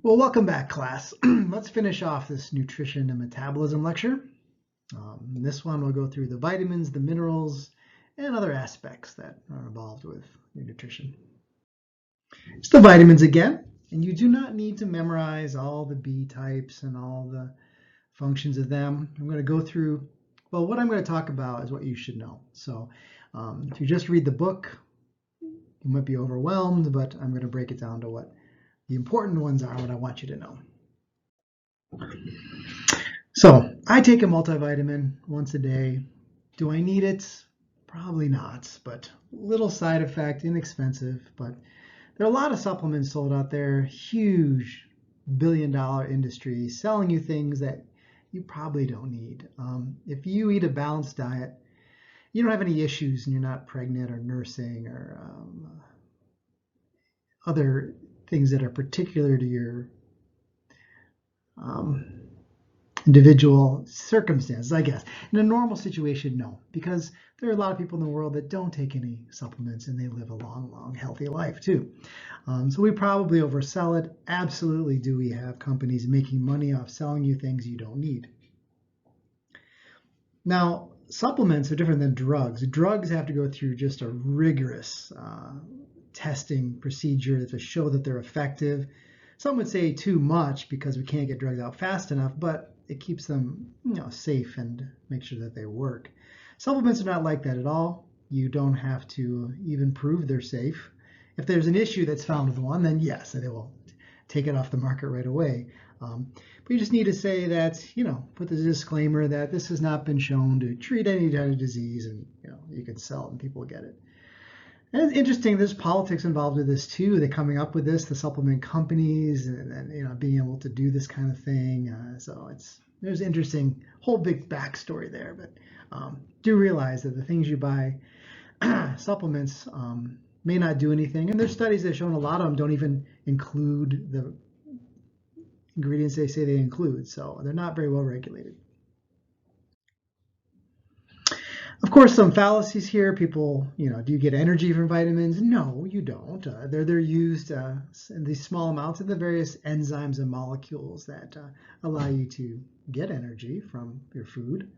Well, welcome back, class. Let's finish off this nutrition and metabolism lecture. In this one, we'll go through the vitamins, the minerals, and other aspects that are involved with your nutrition. It's the vitamins again, and you do not need to memorize all the B types and all the functions of them. I'm going to go through, well, what I'm going to talk about is what you should know. So if you just read the book, you might be overwhelmed, but I'm going to break it down to what the important ones are, what I want you to know. So I take a multivitamin once a day. Do I need it? Probably not, but little side effect, inexpensive. But there are a lot of supplements sold out there, huge billion-dollar industry selling you things that you probably don't need. If you eat a balanced diet, you don't have any issues and you're not pregnant or nursing or other things that are particular to your individual circumstances, I guess. In a normal situation, no, because there are a lot of people in the world that don't take any supplements and they live a long, healthy life too. So we probably oversell it. Absolutely do we have companies making money off selling you things you don't need. Now, supplements are different than drugs. Drugs have to go through just a rigorous testing procedure to show that they're effective. Some would say too much because we can't get drugs out fast enough, but it keeps them, safe and make sure that they work. Supplements are not like that at all. You don't have to even prove they're safe. If there's an issue that's found with one, then yes, they will take it off the market right away. But you just need to say that, put the disclaimer that this has not been shown to treat any kind of disease, and you can sell it and people will get it. And it's interesting, there's politics involved with this too. They're coming up with this, the supplement companies, and being able to do this kind of thing. So there's interesting whole big backstory there. But do realize that the things you buy, supplements, may not do anything. And there's studies that have shown a lot of them don't even include the ingredients they say they include. So they're not very well regulated. Of course, some fallacies here. People, do you get energy from vitamins? No, you don't. They're used in these small amounts in the various enzymes and molecules that allow you to get energy from your food.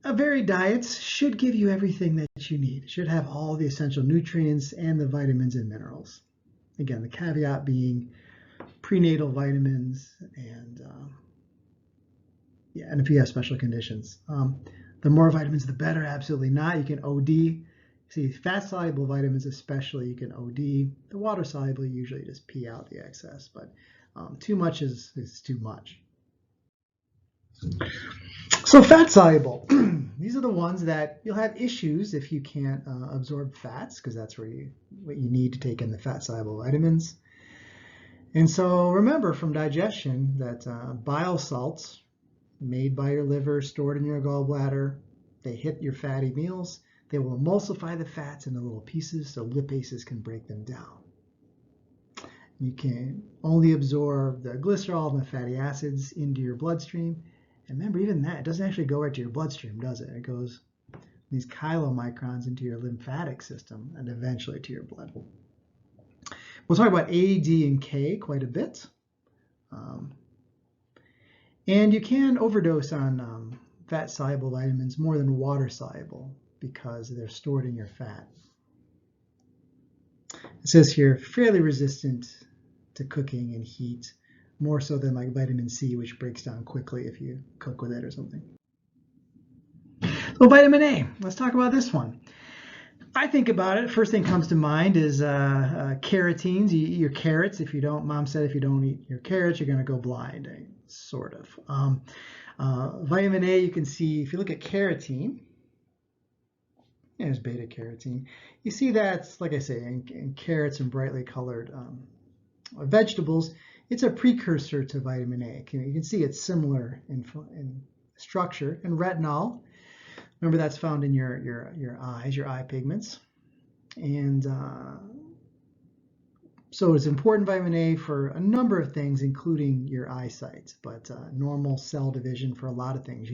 Varied diets should give you everything that you need. It should have all the essential nutrients and the vitamins and minerals. Again, the caveat being prenatal vitamins and if you have special conditions. The more vitamins, the better. Absolutely not. You can OD. See, fat-soluble vitamins especially, you can OD. The water-soluble, usually just pee out the excess, but too much is too much. So fat-soluble, these are the ones that you'll have issues if you can't absorb fats, because that's what you need to take in the fat-soluble vitamins. And so remember from digestion that bile salts made by your liver, stored in your gallbladder, they hit your fatty meals. They will emulsify the fats into little pieces so lipases can break them down. You can only absorb the glycerol and the fatty acids into your bloodstream. And remember, even that, it doesn't actually go right to your bloodstream, does it? It goes these chylomicrons into your lymphatic system and eventually to your blood. We'll talk about A, D, and K quite a bit. And you can overdose on fat-soluble vitamins more than water-soluble because they're stored in your fat. It says here, fairly resistant to cooking and heat, more so than like vitamin C, which breaks down quickly if you cook with it or something. So vitamin A, let's talk about this one. I think about it, first thing comes to mind is carotenes. You eat your carrots. Mom said if you don't eat your carrots, you're going to go blind, sort of. Vitamin A, you can see, if you look at carotene, there's beta carotene. You see that's, like I say, in carrots and brightly colored vegetables. It's a precursor to vitamin A. You can see it's similar in structure. And retinol, remember that's found in your eyes, your eye pigments. And so it's important, vitamin A, for a number of things, including your eyesight, but normal cell division for a lot of things.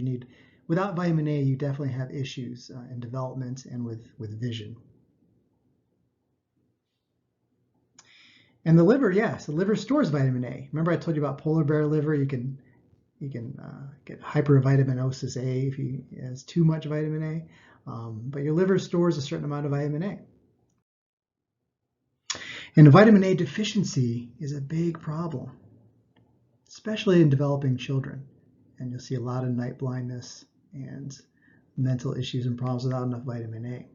Without vitamin A, you definitely have issues in development and with vision. And the liver, yes, the liver stores vitamin A. Remember I told you about polar bear liver? You can get hypervitaminosis A if he has too much vitamin A. But your liver stores a certain amount of vitamin A. And vitamin A deficiency is a big problem, especially in developing children. And you'll see a lot of night blindness and mental issues and problems without enough vitamin A.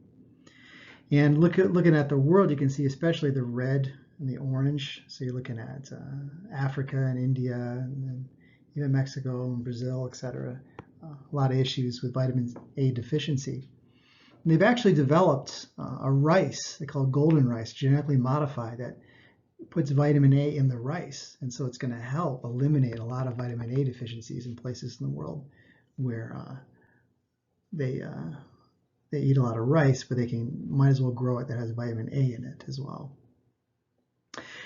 And looking at the world, you can see especially the red and the orange. So you're looking at Africa and India, and even Mexico and Brazil, etc. A lot of issues with vitamin A deficiency. And they've actually developed a rice they call golden rice, genetically modified, that puts vitamin A in the rice. And so it's going to help eliminate a lot of vitamin A deficiencies in places in the world where they eat a lot of rice, but they might as well grow it that has vitamin A in it as well.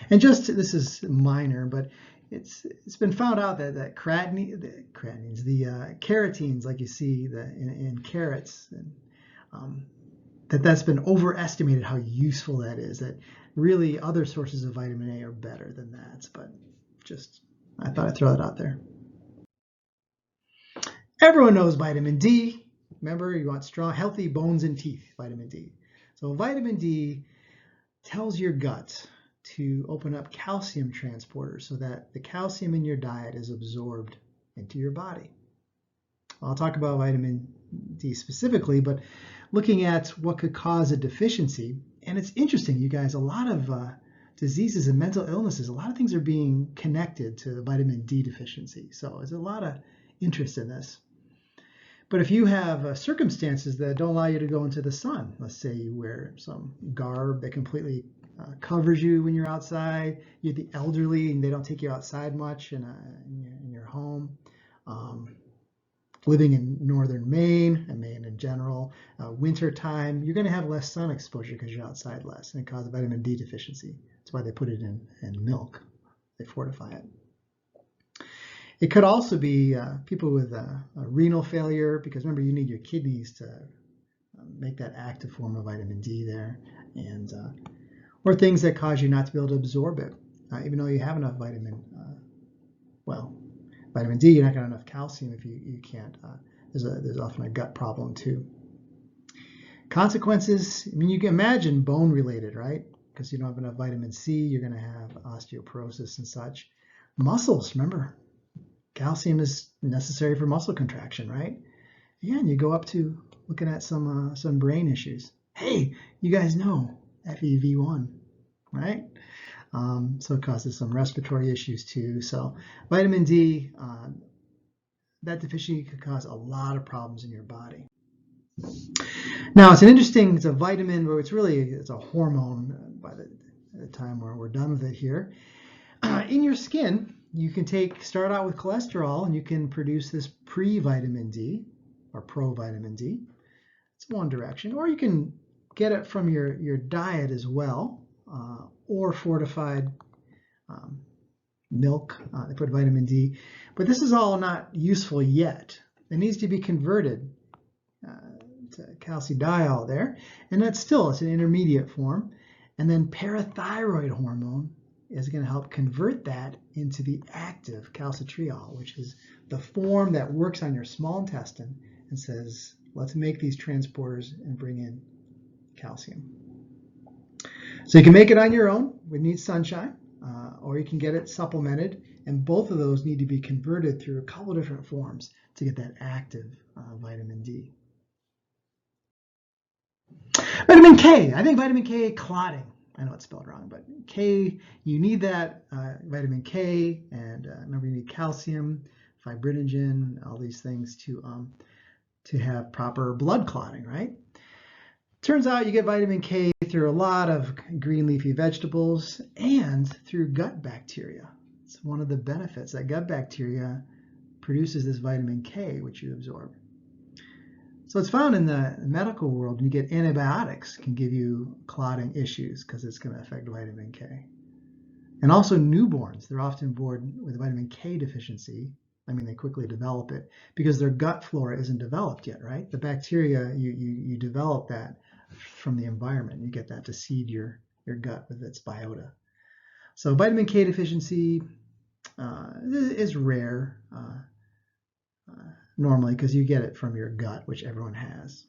And this is minor, but it's been found out that carotenes, the carotenes, like you see in carrots, and that's been overestimated how useful that is. That really other sources of vitamin A are better than that. But I thought I'd throw that out there. Everyone knows vitamin D. Remember, you want strong, healthy bones and teeth, vitamin D. So vitamin D tells your gut to open up calcium transporters so that the calcium in your diet is absorbed into your body. I'll talk about vitamin D specifically, but looking at what could cause a deficiency, and it's interesting, you guys, a lot of diseases and mental illnesses, a lot of things are being connected to vitamin D deficiency. So there's a lot of interest in this. But if you have circumstances that don't allow you to go into the sun, let's say you wear some garb that completely covers you when you're outside, you're the elderly and they don't take you outside much in your home, living in northern Maine, and Maine in general, winter time, you're going to have less sun exposure because you're outside less, and it causes vitamin D deficiency. That's why they put it in milk. They fortify it. It could also be people with a renal failure, because remember, you need your kidneys to make that active form of vitamin D there, and or things that cause you not to be able to absorb it, even though you have enough vitamin D. You're not going to have enough calcium if you can't. There's often a gut problem too. Consequences, I mean, you can imagine bone related, right? Because you don't have enough vitamin C, you're going to have osteoporosis and such. Muscles, remember, calcium is necessary for muscle contraction, right? Again, you go up to looking at some brain issues. Hey, you guys know FEV1, right? So it causes some respiratory issues too. So vitamin D, that deficiency could cause a lot of problems in your body. Now it's a vitamin, but it's a hormone by the time where we're done with it here. In your skin, you can start out with cholesterol, and you can produce this pre-vitamin D or pro-vitamin D. It's one direction. Or you can get it from your diet as well, or fortified milk. They put vitamin D. But this is all not useful yet. It needs to be converted to calcidiol there, and it's an intermediate form. And then parathyroid hormone is going to help convert that into the active calcitriol, which is the form that works on your small intestine and says, let's make these transporters and bring in calcium. So you can make it on your own. We need sunshine, or you can get it supplemented, and both of those need to be converted through a couple different forms to get that active vitamin D. Vitamin K. I think vitamin K clotting. I know it's spelled wrong, but K, you need that vitamin K, and remember, you need calcium, fibrinogen, all these things to have proper blood clotting, right? Turns out you get vitamin K through a lot of green leafy vegetables and through gut bacteria. It's one of the benefits that gut bacteria produces this vitamin K, which you absorb. So it's found in the medical world, when you get antibiotics, can give you clotting issues because it's going to affect vitamin K. And also newborns, they're often born with vitamin K deficiency. I mean, they quickly develop it because their gut flora isn't developed yet, right? The bacteria, you develop that from the environment. You get that to seed your gut with its biota. So vitamin K deficiency is rare normally because you get it from your gut, which everyone has.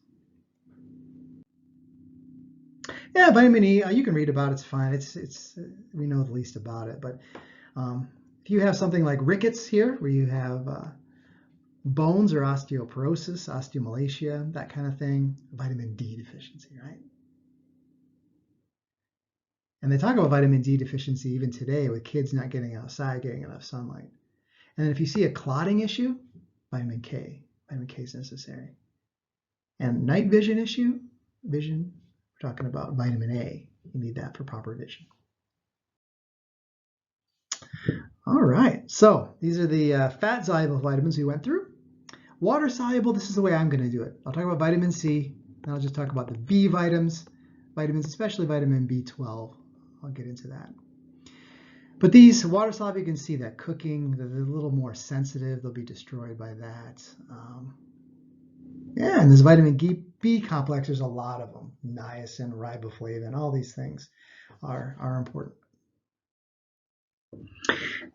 Yeah, vitamin E, you can read about it, it's fine. It's we know the least about it, but if you have something like rickets here, where you have bones or osteoporosis, osteomalacia, that kind of thing, vitamin D deficiency, right? And they talk about vitamin D deficiency even today with kids not getting outside, getting enough sunlight. And if you see a clotting issue, vitamin K is necessary. And night vision issue, we're talking about vitamin A. You need that for proper vision. All right, so these are the fat-soluble vitamins we went through. Water-soluble, this is the way I'm going to do it. I'll talk about vitamin C, and I'll just talk about the B vitamins, especially vitamin B12. I'll get into that. But these water-soluble, you can see that cooking, they're a little more sensitive. They'll be destroyed by that. Yeah, and this vitamin B complex, there's a lot of them. Niacin, riboflavin, all these things are important.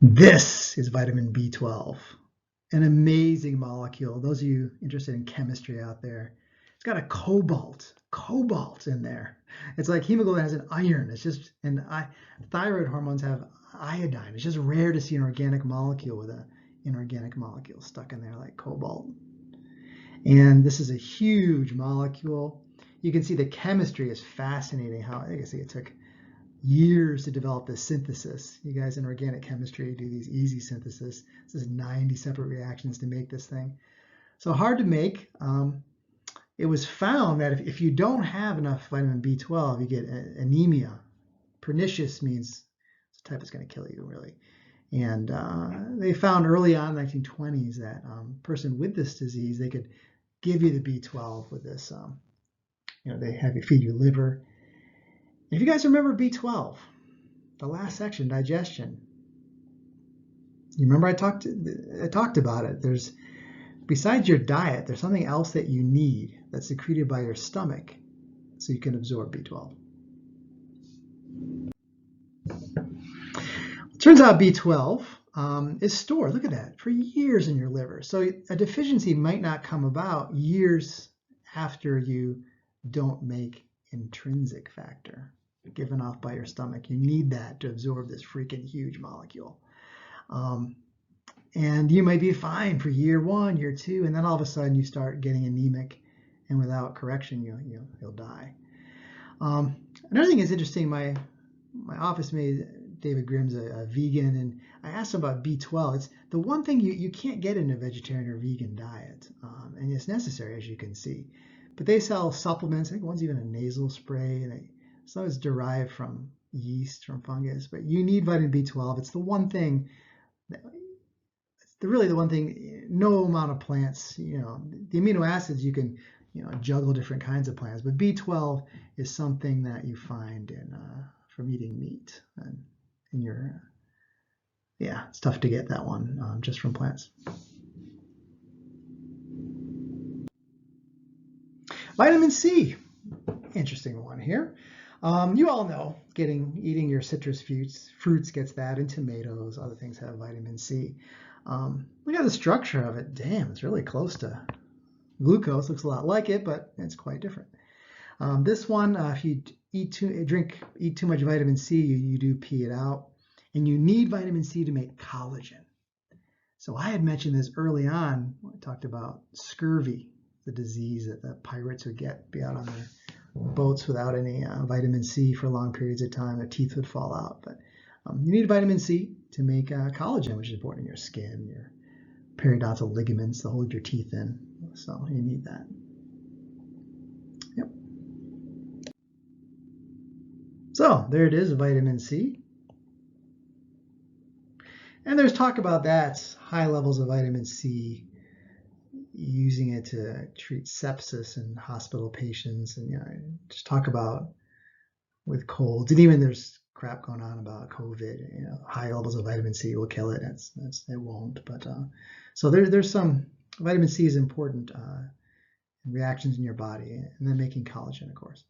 This is vitamin B12, an amazing molecule. Those of you interested in chemistry out there, it's got a cobalt in there. It's like hemoglobin has an iron. It's just, and thyroid hormones have iodine. It's just rare to see an organic molecule with an inorganic molecule stuck in there like cobalt. And this is a huge molecule. You can see the chemistry is fascinating. How I guess it took years to develop this synthesis. You guys in organic chemistry do these easy synthesis. This is 90 separate reactions to make this thing. So hard to make. It was found that if you don't have enough vitamin B12, you get anemia. Pernicious means it's a type that's going to kill you, really. And they found early on in the 1920s that a person with this disease, they could give you the B12 with this. They have you feed your liver. If you guys remember B12, the last section, digestion. You remember I talked about it. Besides your diet, there's something else that you need that's secreted by your stomach so you can absorb B12. It turns out B12 is stored, look at that, for years in your liver. So a deficiency might not come about years after you don't make intrinsic factor given off by your stomach. You need that to absorb this freaking huge molecule. And you might be fine for year 1, year 2, and then all of a sudden you start getting anemic, and without correction, you'll die. Another thing is interesting. My office mate, David Grimm's a vegan, and I asked him about B12. It's the one thing you can't get in a vegetarian or vegan diet, and it's necessary, as you can see. But they sell supplements. I think one's even a nasal spray, and some is derived from yeast, from fungus. But you need vitamin B12. It's the one thing. Really the one thing. No amount of plants. The amino acids you can juggle different kinds of plants, but B12 is something that you find from eating meat, and it's tough to get that one just from plants. Vitamin C, interesting one here. You all know eating your citrus fruits gets that, and tomatoes, other things have vitamin C. Look at the structure of it. Damn, it's really close to glucose. Looks a lot like it, but it's quite different. This one, if you eat too much vitamin C, you do pee it out, and you need vitamin C to make collagen. So I had mentioned this early on when I talked about scurvy, the disease that the pirates would be out on their boats without any vitamin C for long periods of time. Their teeth would fall out. But you need vitamin C to make collagen, which is important in your skin, your periodontal ligaments to hold your teeth in. So you need that. Yep. So there it is, vitamin C. And there's talk about that, high levels of vitamin C, using it to treat sepsis in hospital patients, and just talk about with colds, and even there's crap going on about COVID. High levels of vitamin C will kill it. It won't, but so there's some vitamin C is important in reactions in your body, and then making collagen, of course.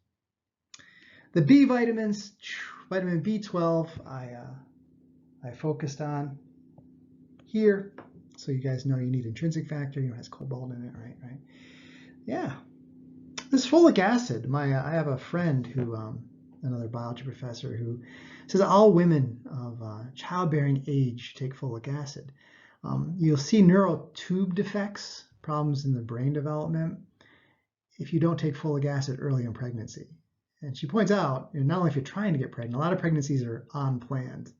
The B vitamins, vitamin B12, I focused on here. So you guys know you need intrinsic factor. It has cobalt in it, right? Yeah. This folic acid. I have a friend who, another biology professor, who says all women of childbearing age take folic acid. You'll see neural tube defects, problems in the brain development, if you don't take folic acid early in pregnancy. And she points out, not only if you're trying to get pregnant, a lot of pregnancies are unplanned.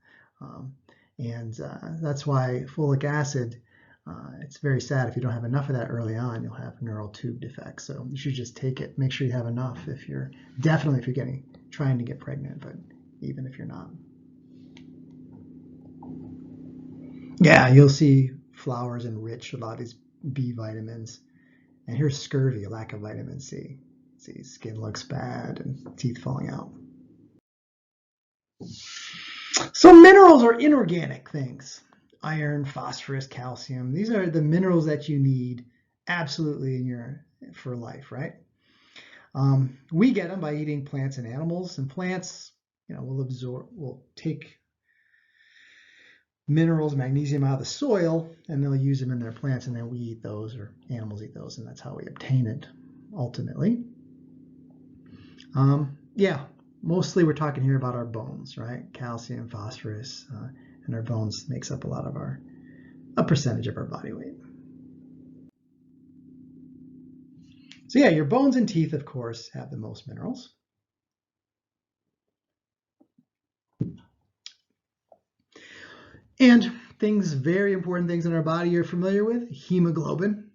And that's why folic acid, it's very sad if you don't have enough of that early on, you'll have neural tube defects. So you should just take it. Make sure you have enough if you're trying to get pregnant, but even if you're not. Yeah, you'll see flowers enriched with a lot of these B vitamins. And here's scurvy, a lack of vitamin C. See, skin looks bad and teeth falling out. So minerals are inorganic things. Iron, phosphorus, calcium. These are the minerals that you need absolutely for life, right? We get them by eating plants and animals, and plants, will take minerals, magnesium out of the soil, and they'll use them in their plants, and then we eat those, or animals eat those, and that's how we obtain it ultimately. Yeah, mostly we're talking here about our bones, right? Calcium, phosphorus, and our bones makes up a percentage of our body weight. So yeah, your bones and teeth, of course, have the most minerals. And very important things in our body you're familiar with, hemoglobin,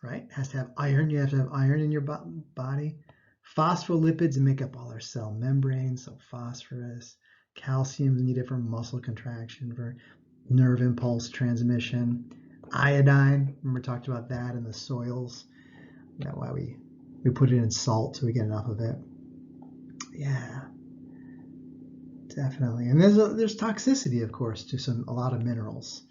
right? Has to have iron. You have to have iron in your body. Phospholipids make up all our cell membranes, so phosphorus. Calcium is needed for muscle contraction, for nerve impulse transmission. Iodine, remember we talked about that in the soils. That's why we put it in salt so we get enough of it. Yeah, definitely. And there's toxicity, of course, to a lot of minerals.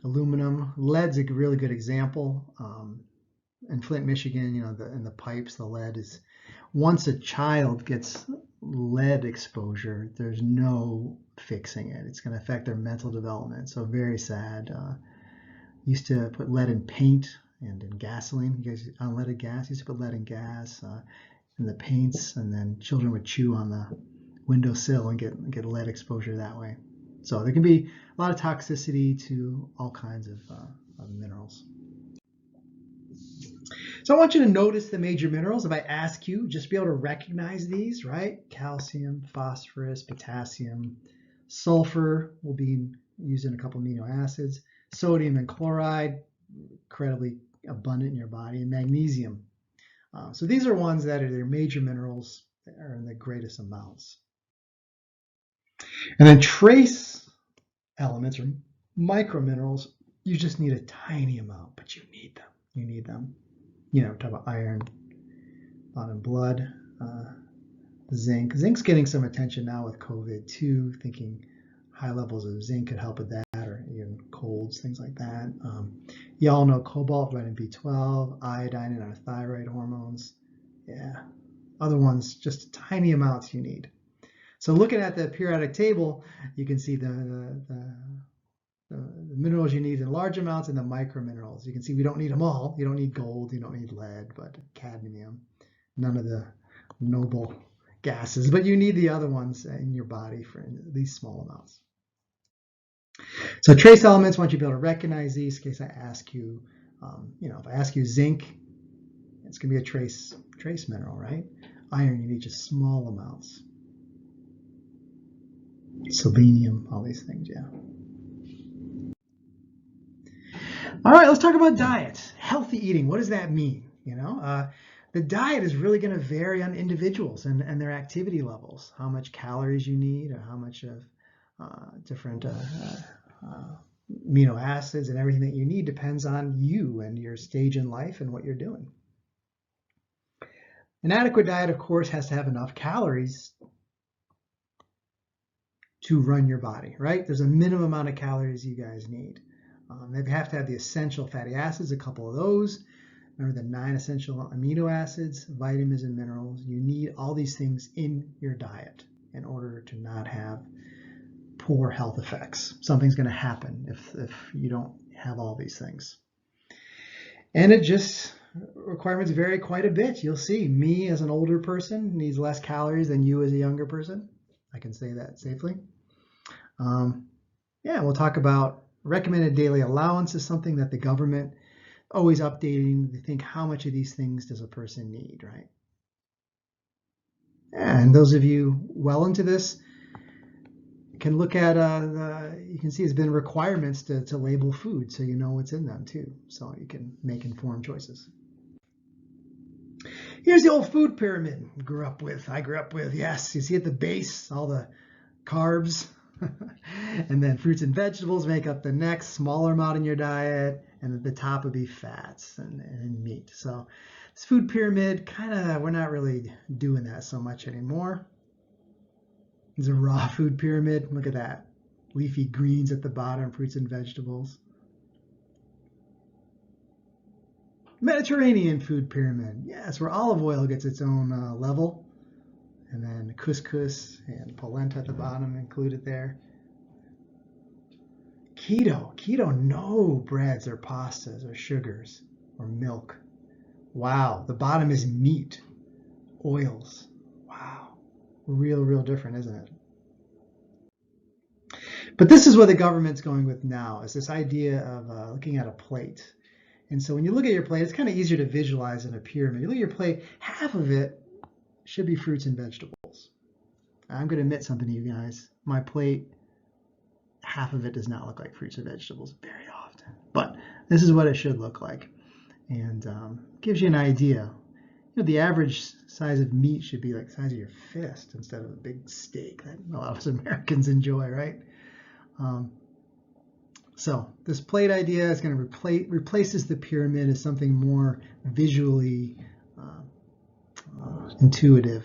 Aluminum, lead's a really good example. In Flint, Michigan, in the pipes, the lead is, once a child gets lead exposure, there's no fixing it. It's going to affect their mental development. So very sad. Used to put lead in paint and in gasoline. You guys, unleaded gas, used to put lead in gas in the paints, and then children would chew on the windowsill and get lead exposure that way. So there can be a lot of toxicity to all kinds of minerals. So I want you to notice the major minerals. If I ask you, just be able to recognize these, right? Calcium, phosphorus, potassium, sulfur will be used in a couple amino acids, sodium and chloride, incredibly abundant in your body, and magnesium. So these are ones that are their major minerals that are in the greatest amounts. And then trace elements or microminerals, you just need a tiny amount, but you need them. You need them. Talk about iron, found in blood, zinc. Zinc's getting some attention now with COVID too, thinking high levels of zinc could help with that, or even colds, things like that. You all know cobalt, vitamin B12, iodine in our thyroid hormones. Yeah, other ones, just tiny amounts you need. So looking at the periodic table, you can see the minerals you need in large amounts and the microminerals. You can see we don't need them all. You don't need gold, you don't need lead, but cadmium, none of the noble gases, but you need the other ones in your body for these small amounts. So trace elements, I want you to be able to recognize these in case I ask you, if I ask you zinc, it's going to be a trace mineral, right? Iron, you need just small amounts. Selenium, all these things, yeah. All right, let's talk about diet. Healthy eating, what does that mean? The diet is really going to vary on individuals and their activity levels, how much calories you need, or how much of different amino acids and everything that you need depends on you and your stage in life and what you're doing. An adequate diet, of course, has to have enough calories to run your body, right? There's a minimum amount of calories you guys need. They have to have the essential fatty acids, a couple of those. Remember the 9 essential amino acids, vitamins and minerals. You need all these things in your diet in order to not have poor health effects. Something's going to happen if you don't have all these things. And it just, requirements vary quite a bit. You'll see me as an older person needs less calories than you as a younger person. I can say that safely. Yeah, we'll talk about recommended daily allowance is something that the government always updating to think how much of these things does a person need, right? And those of you well into this can look at, you can see it's been requirements to label food so you know what's in them too, so you can make informed choices. Here's the old food pyramid I grew up with, yes. You see at the base, all the carbs, and then fruits and vegetables make up the next smaller amount in your diet, and at the top would be fats and meat. So this food pyramid, we're not really doing that so much anymore. It's a raw food pyramid. Look at that. Leafy greens at the bottom, fruits and vegetables. Mediterranean food pyramid. Yes, where olive oil gets its own level. And then couscous and polenta at the bottom included there. Keto, no breads or pastas or sugars or milk. Wow, the bottom is meat, oils. Wow, real different, isn't it? But this is what the government's going with now, is this idea of looking at a plate. And so when you look at your plate, it's kind of easier to visualize in a pyramid. You look at your plate, half of it should be fruits and vegetables. I'm going to admit something to you guys. My plate, half of it does not look like fruits or vegetables very often. But this is what it should look like. And gives you an idea. You know, the average size of meat should be like the size of your fist instead of a big steak that a lot of us Americans enjoy, right? So this plate idea is going to replaces the pyramid as something more visually intuitive,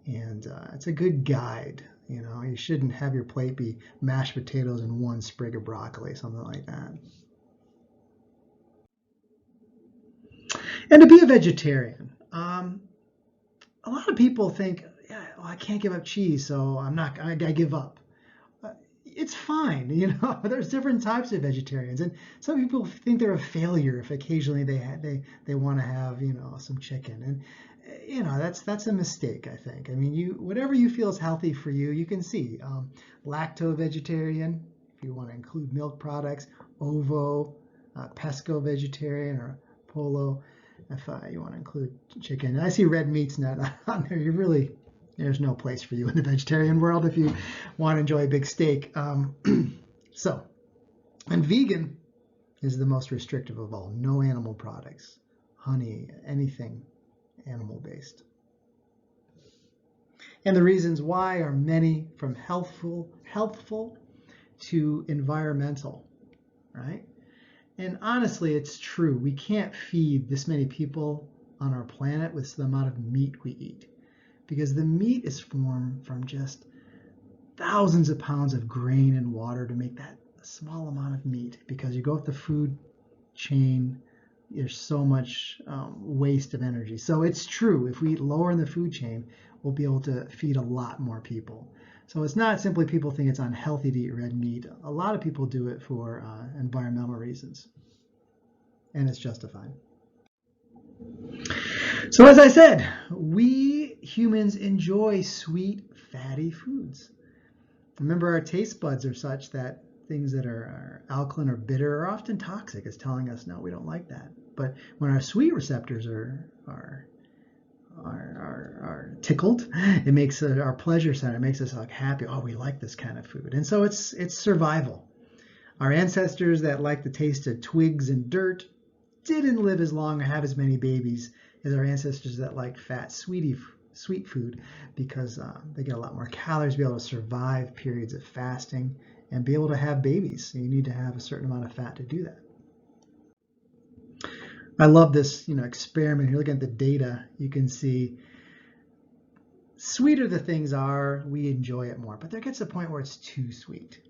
and it's a good guide. You know, you shouldn't have your plate be mashed potatoes and one sprig of broccoli, something like that. And to be a vegetarian, a lot of people think, yeah, well, I can't give up cheese, so I give up. It's fine, you know. There's different types of vegetarians, and some people think they're a failure if occasionally they want to have, you know, some chicken, and you know, that's a mistake, I think. I mean, whatever you feel is healthy for you, you can see. Lacto vegetarian, if you want to include milk products, ovo, pesco vegetarian, or polo, if you want to include chicken. And I see red meat's not on there. There's no place for you in the vegetarian world if you want to enjoy a big steak. And vegan is the most restrictive of all. No animal products, honey, anything animal-based. And the reasons why are many, from healthful to environmental, right? And honestly, it's true. We can't feed this many people on our planet with the amount of meat we eat, because the meat is formed from just thousands of pounds of grain and water to make that small amount of meat. Because you go up the food chain, there's so much waste of energy. So it's true, if we eat lower in the food chain, we'll be able to feed a lot more people. So it's not simply people think it's unhealthy to eat red meat. A lot of people do it for environmental reasons, and it's justified. So as I said, we humans enjoy sweet, fatty foods. Remember, our taste buds are such that things that are alkaline or bitter are often toxic. It's telling us, no, we don't like that. But when our sweet receptors are tickled, it makes our pleasure center. It makes us like happy. Oh, we like this kind of food. And so it's survival. Our ancestors that like the taste of twigs and dirt didn't live as long or have as many babies as our ancestors that like fat, sweet food, because they get a lot more calories, be able to survive periods of fasting, and be able to have babies. You need to have a certain amount of fat to do that. I love this, experiment. You're looking at the data, you can see sweeter the things are, we enjoy it more. But there gets a point where it's too sweet.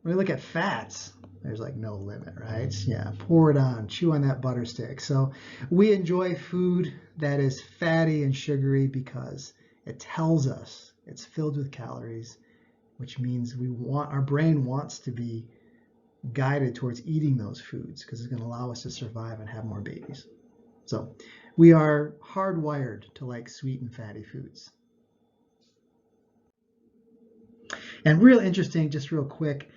When we look at fats, there's like no limit, right? Yeah, pour it on, chew on that butter stick. So we enjoy food that is fatty and sugary because it tells us it's filled with calories which means our brain wants to be guided towards eating those foods because it's going to allow us to survive and have more babies. So we are hardwired to like sweet and fatty foods. And real interesting, just real quick,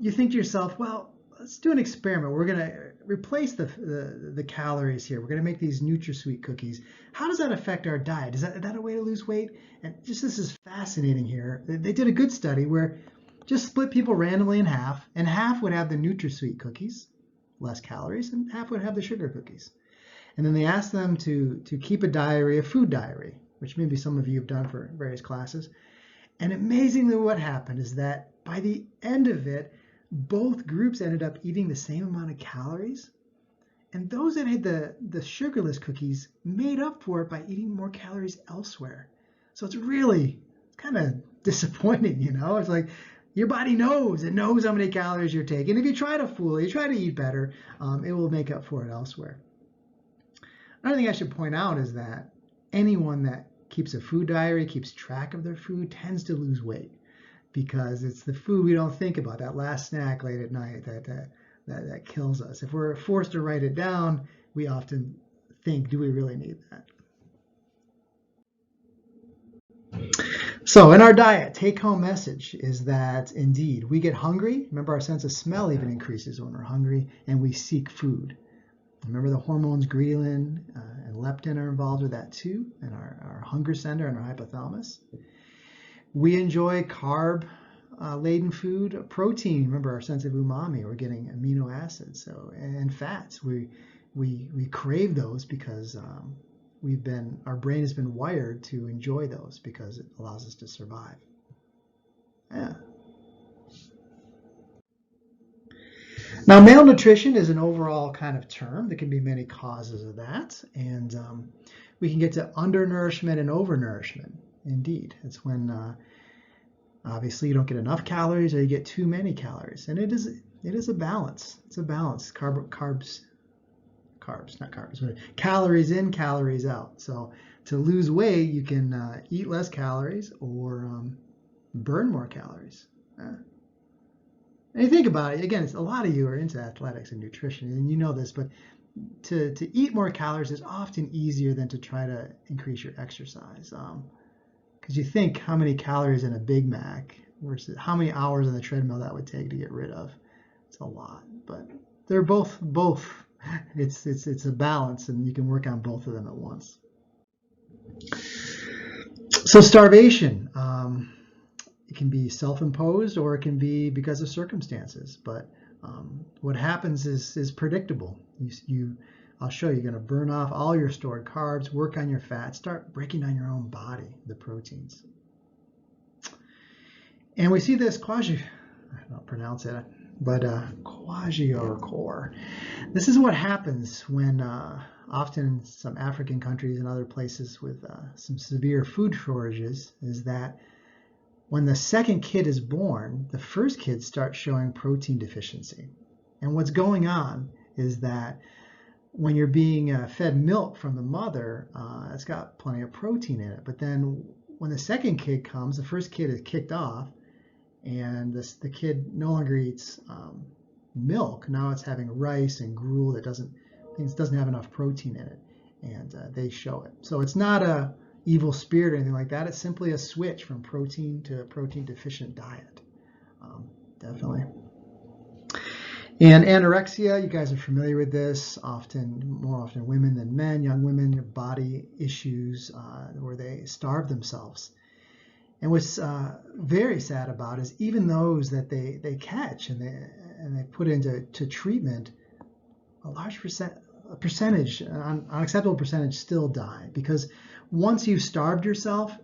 you think to yourself, well, let's do an experiment. We're going to replace the calories here. We're going to make these NutraSweet cookies. How does that affect our diet? Is that a way to lose weight? And just this is fascinating here. They did a good study where just split people randomly in half, and half would have the NutraSweet cookies, less calories, and half would have the sugar cookies. And then they asked them to keep a food diary, which maybe some of you have done for various classes. And amazingly what happened is that by the end of it, both groups ended up eating the same amount of calories. And those that had the sugarless cookies made up for it by eating more calories elsewhere. So it's really kind of disappointing, you know? It's like your body knows. It knows how many calories you're taking. If you try to fool it, you try to eat better, it will make up for it elsewhere. Another thing I should point out is that anyone that keeps a food diary, keeps track of their food, tends to lose weight because it's the food we don't think about, that last snack late at night that kills us. If we're forced to write it down, we often think, do we really need that? So in our diet, take-home message is that indeed we get hungry. Remember, our sense of smell even increases when we're hungry, and we seek food. Remember the hormones ghrelin and leptin are involved with that too, and our hunger center and our hypothalamus. We enjoy carb-laden food. Protein, remember our sense of umami, we're getting amino acids. So, and fats, we crave those because our brain has been wired to enjoy those because it allows us to survive. Yeah. Now, malnutrition is an overall kind of term. There can be many causes of that. And we can get to undernourishment and overnourishment. Indeed, it's when obviously you don't get enough calories or you get too many calories. And it is a balance. It's a balance. Calories in, calories out. So to lose weight, you can eat less calories or burn more calories. And you think about it, again, a lot of you are into athletics and nutrition, and you know this, but to eat more calories is often easier than to try to increase your exercise. Because you think how many calories in a Big Mac versus how many hours on the treadmill that would take to get rid of. It's a lot, but they're both. It's a balance, and you can work on both of them at once. So starvation. It can be self-imposed or it can be because of circumstances. But what happens is predictable. I'll show you. You're going to burn off all your stored carbs, work on your fats, start breaking down your own body, the proteins. And we see this I don't pronounce it, but kwashiorkor. This is what happens when often in some African countries and other places with some severe food shortages is that when the second kid is born, the first kid starts showing protein deficiency. And what's going on is that when you're being fed milk from the mother, it's got plenty of protein in it. But then when the second kid comes, the first kid is kicked off, and the kid no longer eats milk. Now it's having rice and gruel that doesn't have enough protein in it, and they show it. So it's not a evil spirit or anything like that. It's simply a switch from protein to a protein deficient diet. Definitely. And anorexia, you guys are familiar with this, more often women than men, young women, body issues where they starve themselves. And what's very sad about is even those that they catch and they put into treatment, a large percentage, an unacceptable percentage still die because once you've starved yourself,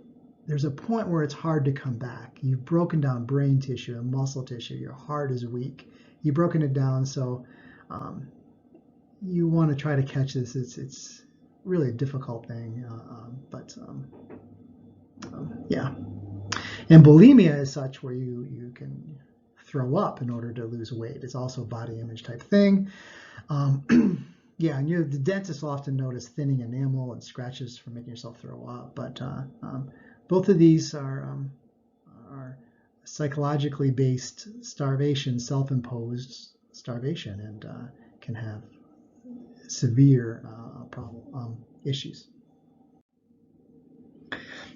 there's a point where it's hard to come back. You've broken down brain tissue and muscle tissue. Your heart is weak. You've broken it down, so you want to try to catch this. It's really a difficult thing, yeah. And bulimia is such where you can throw up in order to lose weight. It's also a body image type thing. Yeah, and the dentist will often notice thinning enamel and scratches from making yourself throw up. But both of these are psychologically based starvation, self-imposed starvation, and can have severe issues.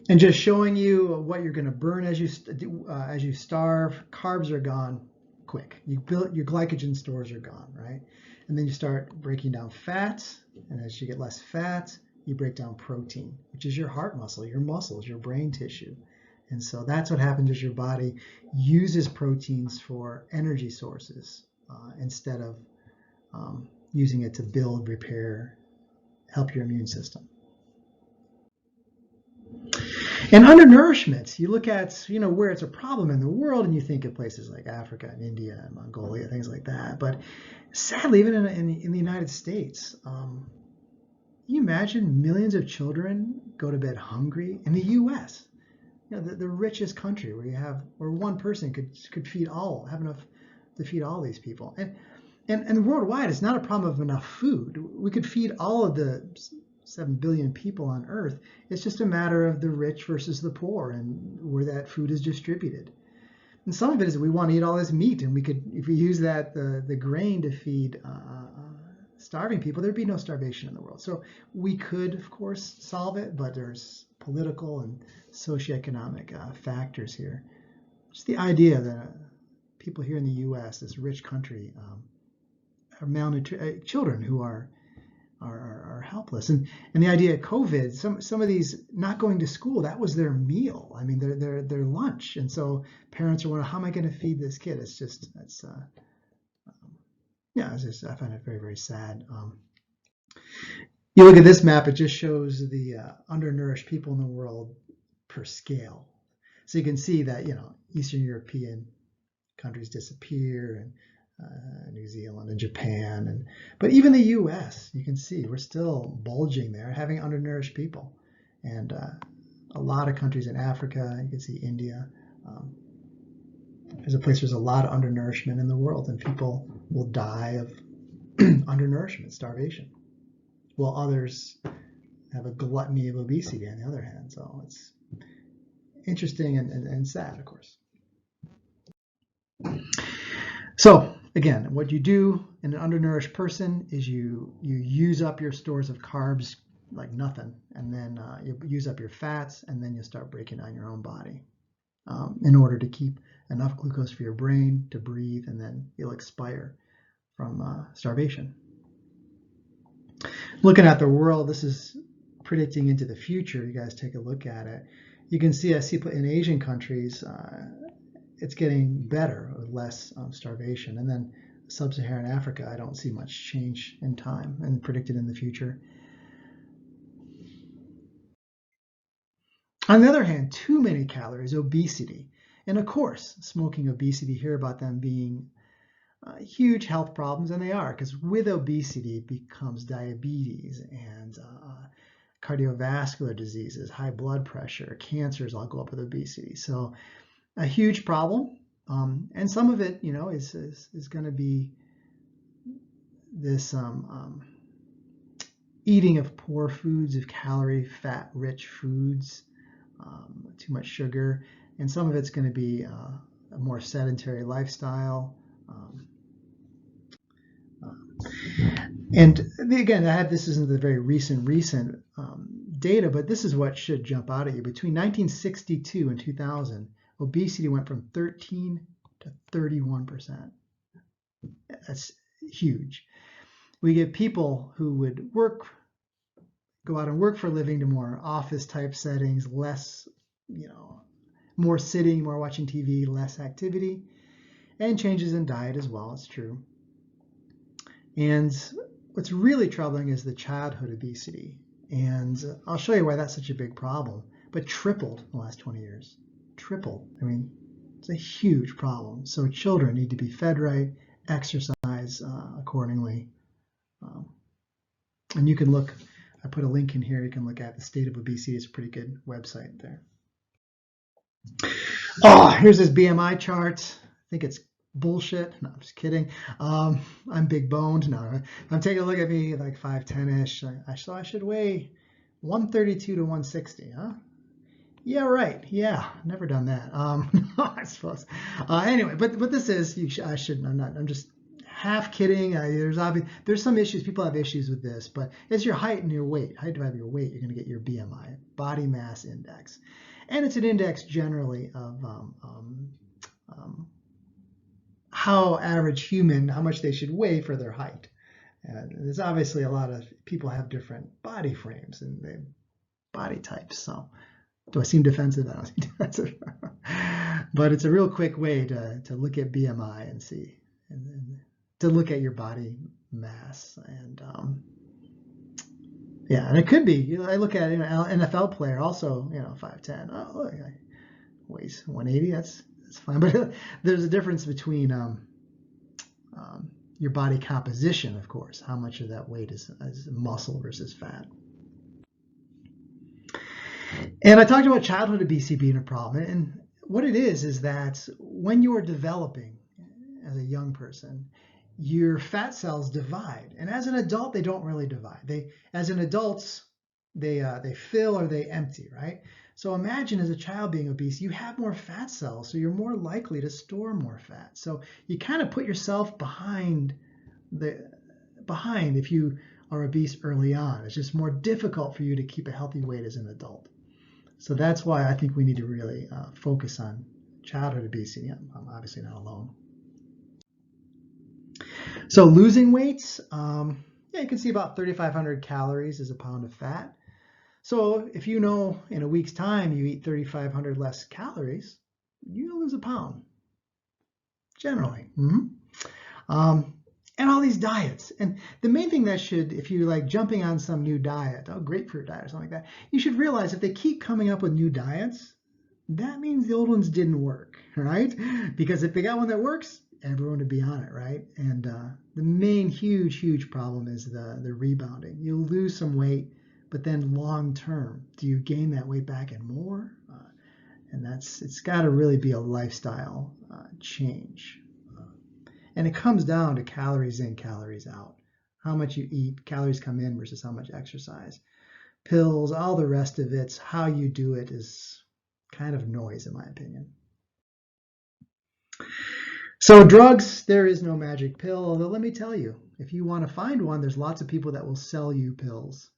And just showing you what you're going to burn as you starve. Carbs are gone quick. You build your glycogen stores are gone, right? And then you start breaking down fat, and as you get less fat, you break down protein, which is your heart muscle, your muscles, your brain tissue. And so that's what happens as your body uses proteins for energy sources instead of using it to build, repair, help your immune system. And undernourishment, you look at where it's a problem in the world, and you think of places like Africa and India and Mongolia, things like that. But sadly, even in the United States, can you imagine millions of children go to bed hungry in the U.S.? The richest country where one person could have enough to feed all these people. And worldwide, it's not a problem of enough food. We could feed all of the 7 billion people on Earth. It's just a matter of the rich versus the poor and where that food is distributed. And some of it is we want to eat all this meat, and we could, if we use the grain to feed starving people, there'd be no starvation in the world. So we could, of course, solve it, but there's political and socioeconomic factors here. Just the idea that people here in the U.S., this rich country, are malnutrition, children who are helpless, and the idea of COVID, some of these not going to school, that was their meal. I mean, their lunch, and so parents are wondering, how am I going to feed this kid? I find it very, very sad. You look at this map, it just shows the undernourished people in the world per scale. So you can see that Eastern European countries disappear, and New Zealand and Japan, but even the U.S., you can see we're still bulging there, having undernourished people, and a lot of countries in Africa. You can see India. There's a place there's a lot of undernourishment in the world, and people will die of undernourishment, starvation, while others have a gluttony of obesity on the other hand. So it's interesting and sad, of course. So again, what you do in an undernourished person is you use up your stores of carbs like nothing, and then you use up your fats, and then you start breaking down your own body in order to keep enough glucose for your brain to breathe, and then you'll expire from starvation. Looking at the world, this is predicting into the future. You guys take a look at it. You can see, in Asian countries, it's getting better with less starvation. And then sub-Saharan Africa, I don't see much change in time and predicted in the future. On the other hand, too many calories, obesity. And of course, smoking, obesity, hear about them being huge health problems, and they are, because with obesity it becomes diabetes and cardiovascular diseases, high blood pressure, cancers all go up with obesity. So a huge problem, and some of it, is going to be this eating of poor foods, of calorie, fat-rich foods, too much sugar, and some of it's going to be a more sedentary lifestyle. And again, this isn't the very recent data, but this is what should jump out at you. Between 1962 and 2000, obesity went from 13 to 31%. That's huge. We get people who would go out and work for a living to more office type settings, less, more sitting, more watching TV, less activity, and changes in diet as well. It's true. And what's really troubling is the childhood obesity. And I'll show you why that's such a big problem, but tripled in the last 20 years. Tripled. I mean, it's a huge problem. So children need to be fed right, exercise accordingly. And you can look, I put a link in here, you can look at the State of Obesity. It's a pretty good website there. Oh, here's this BMI chart. I think it's bullshit. No, I'm just kidding. I'm big boned. No, I'm taking a look at me like 5'10"-ish. So I should weigh 132 to 160, huh? Yeah, right. Yeah, never done that. I suppose. Anyway, but this is I shouldn't. I'm not. I'm just half kidding. There's some issues. People have issues with this, but it's your height and your weight. Height divided by your weight, you're going to get your BMI, body mass index, and it's an index generally of um, how average human, how much they should weigh for their height. And there's obviously a lot of people have different body frames and body types. So. Do I seem defensive? I don't seem defensive. But it's a real quick way to look at BMI and see, and to look at your body mass. And yeah, and it could be, I look at an NFL player also, 5'10". Oh, look, weighs 180. That's fine. But there's a difference between your body composition, of course. How much of that weight is muscle versus fat. And I talked about childhood obesity being a problem. And what it is that when you are developing as a young person, your fat cells divide. And as an adult, they don't really divide. As an adult, they fill or they empty, right? So imagine as a child being obese, you have more fat cells, so you're more likely to store more fat. So you kind of put yourself behind if you are obese early on. It's just more difficult for you to keep a healthy weight as an adult. So that's why I think we need to really focus on childhood obesity. I'm obviously not alone. So losing weight, you can see about 3,500 calories is a pound of fat. So if you know in a week's time you eat 3,500 less calories, you lose a pound, generally. And all these diets. And the main thing that if you're like jumping on some new diet, grapefruit diet or something like that, you should realize if they keep coming up with new diets, that means the old ones didn't work, right? Because if they got one that works, everyone would be on it, right? And the main huge problem is the rebounding. You'll lose some weight, but then long term, do you gain that weight back and more? And it's got to really be a lifestyle change. And it comes down to calories in, calories out. How much you eat, calories come in versus how much exercise. Pills, all the rest of it, how you do it is kind of noise in my opinion. So drugs, there is no magic pill, although let me tell you, if you want to find one, there's lots of people that will sell you pills.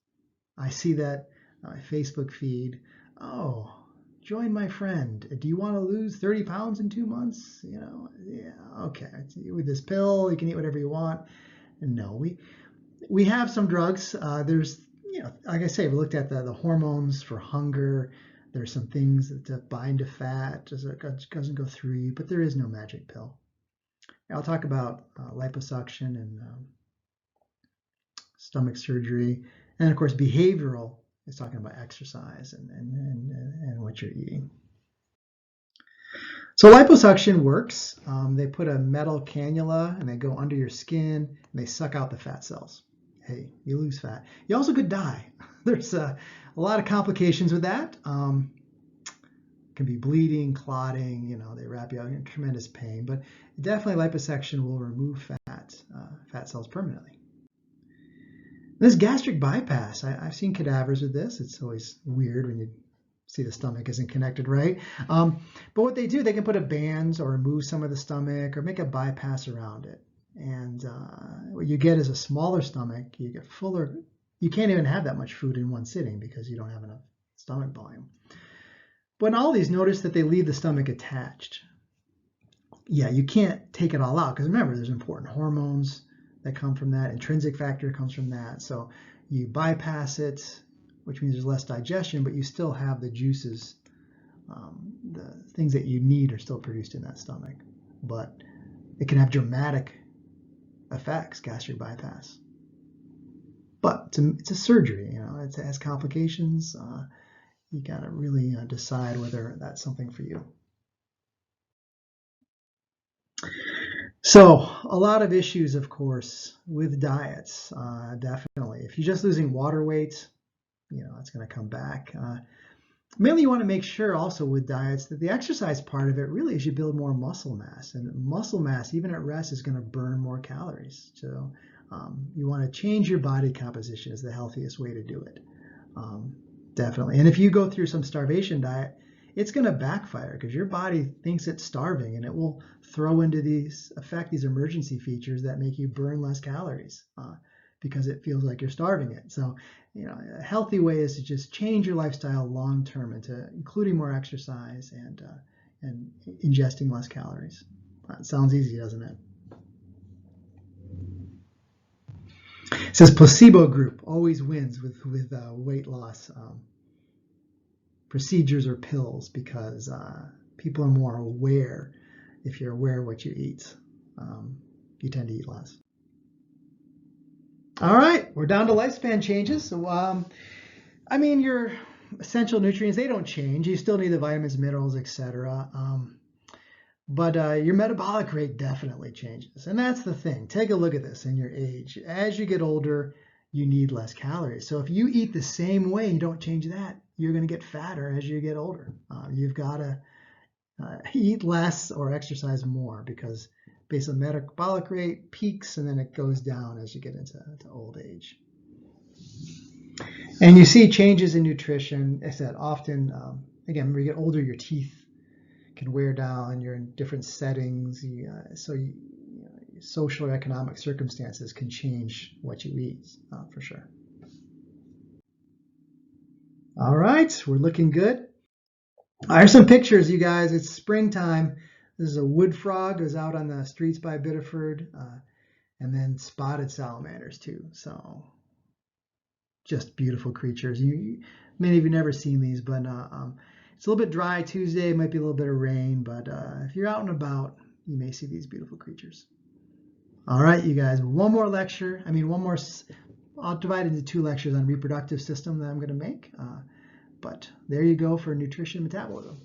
I see that on my Facebook feed. Oh, join my friend. Do you want to lose 30 pounds in 2 months? Yeah, okay. With this pill, you can eat whatever you want. No, we have some drugs. There's, like I say, we looked at the hormones for hunger. There's some things that bind to fat, it doesn't go through you, but there is no magic pill. I'll talk about liposuction and stomach surgery, and of course behavioral is talking about exercise and what you're eating. So liposuction works. They put a metal cannula and they go under your skin and they suck out the fat cells. Hey, you lose fat. You also could die. There's a lot of complications with that. It can be bleeding, clotting, they wrap you out in tremendous pain, but definitely liposuction will remove fat cells permanently. This gastric bypass, I've seen cadavers with this. It's always weird when you see the stomach isn't connected, right? But what they do, they can put a band or remove some of the stomach or make a bypass around it. And what you get is a smaller stomach. You get fuller. You can't even have that much food in one sitting because you don't have enough stomach volume. But in all these, notice that they leave the stomach attached. Yeah, you can't take it all out because remember, there's important hormones that come from that. Intrinsic factor comes from that. So you bypass it, which means there's less digestion, but you still have the juices. The things that you need are still produced in that stomach. But it can have dramatic effects, gastric bypass. But it's a surgery, it has complications. You got to really decide whether that's something for you. So a lot of issues, of course, with diets, definitely. If you're just losing water weight, it's going to come back. Mainly you want to make sure also with diets that the exercise part of it really is you build more muscle mass. And muscle mass, even at rest, is going to burn more calories. So you want to change your body composition is the healthiest way to do it. Definitely. And if you go through some starvation diet, it's going to backfire because your body thinks it's starving, and it will throw into these emergency features that make you burn less calories because it feels like you're starving it. So, a healthy way is to just change your lifestyle long term into including more exercise and ingesting less calories. It sounds easy, doesn't it? It says placebo group always wins with weight loss procedures or pills because people are more aware. If you're aware of what you eat, you tend to eat less. All right, we're down to lifespan changes. So, your essential nutrients, they don't change. You still need the vitamins, minerals, etc. But your metabolic rate definitely changes. And that's the thing. Take a look at this in your age. As you get older, you need less calories. So if you eat the same way, you don't change that, you're going to get fatter as you get older. You've got to eat less or exercise more because based on metabolic rate peaks and then it goes down as you get into old age. And you see changes in nutrition. I said often, again, when you get older, your teeth can wear down, you're in different settings, social or economic circumstances can change what you eat, for sure. All right, we're looking good. Here's some pictures, you guys. It's springtime. This is a wood frog who's out on the streets by Biddeford, and then spotted salamanders too. So just beautiful creatures. Many of you never seen these, but it's a little bit dry Tuesday, might be a little bit of rain, but if you're out and about, you may see these beautiful creatures. All right, you guys, I'll divide into 2 lectures on reproductive system that I'm going to make, but there you go for nutrition and metabolism.